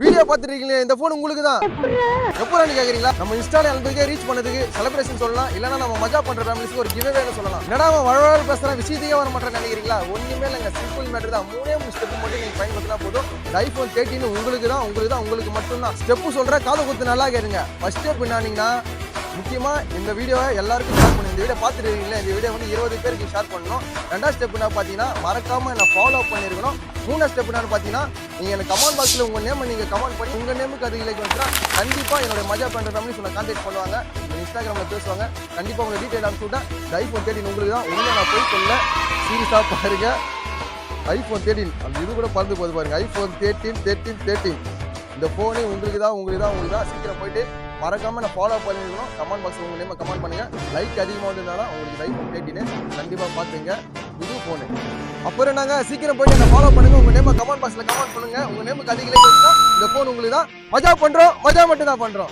Video பார்த்துருக்கீங்களே, இந்த phone உங்களுக்கு தான். எப்போன்னு கேட்குறீங்களா? நம்ம இன்ஸ்டால எனக்கு ரீச் பண்ணதுக்கு செலிப்ரேஷன் சொல்லலாம், இல்லைன்னா நம்ம மஜா பண்ற ஃபேமிலிஸ்க்கு ஒரு கிவ்அவேன்னு சொல்லலாம். என்னடா அவன் வளவள பேசுறான், விஷயத்தையே வர மாட்டேன்னு நினைக்கிறீங்களா? ஒண்ணுமே இல்லைங்க, சிம்பிள் மேட்டர் தான். 3 ஸ்டெப் மட்டும் நீங்க பயன்படுத்தினா போதும். ஐபோன் 13 உங்களுக்கு மட்டும்தான். ஸ்டெப் சொல்ற, காது குத்து நல்லா கேளுங்க. ஃபர்ஸ்ட் ஸ்டெப் என்னன்னீங்கன்னா, முக்கியமா இந்த வீடியோவை எல்லாருக்கும் ஷேர் பண்ணுங்க. இந்த வீடியோ பார்த்துருக்கீங்களா? இந்த வீடியோ வந்து 20 பேருக்கு ஷேர் பண்ணணும். 2வது ஸ்டெப் என்ன பார்த்தீங்கன்னா, மறக்காம என்ன ஃபாலோ பண்ணிருக்கணும். 3வது ஸ்டெப் என்னன்னு பார்த்தீங்கன்னா, நீங்க எனக்கு கமெண்ட் பாக்ஸ்ல உங்க நேம் நீங்க கமெண்ட் பண்ணி உங்க நேமுக்கு அது இலைக்கு வந்துட்டா கண்டிப்பா என்னோட மஜா பண்ற ஃபேமிலி சொன்ன கான்டாக்ட் பண்ணுவாங்க, இன்ஸ்டாகிராம்ல பேசுவாங்க. கண்டிப்பா உங்க டீடைல் அனுப்பிச்சு விட்டா ஐபோன் 13 உங்களுக்கு தான். உங்களை நான் போய் சொல்ல சீரியஸா பாருங்க. ஐபோன் 13 அந்த இது கூட பறந்து போகுது பாருங்க. ஐபோன் 13 இந்த போனே உங்களுக்கு தான். சீக்கிரம் போயிட்டு மறக்காம நான் ஃபாலோ பண்ணிருக்கணும். கமெண்ட் பாக்ஸ் உங்க நேம் கமெண்ட் பண்ணுங்க. லைக் அதிகமாக வந்ததுனால உங்களுக்கு ஐபோன் 13 கண்டிப்பா பாத்துங்க. புது போனு அப்புறம் நாங்க சீக்கிரம் போயிட்டு என்ன ஃபாலோ பண்ணுங்க. உங்க நேம் கமெண்ட் பாக்ஸ்ல கமெண்ட் பண்ணுங்க. உங்க நேமுக்கு அதிக லைக் வந்தா இந்த போன் உங்களுக்கு தான். மஜா பண்றோம், மஜா மட்டும் தான் பண்றோம்.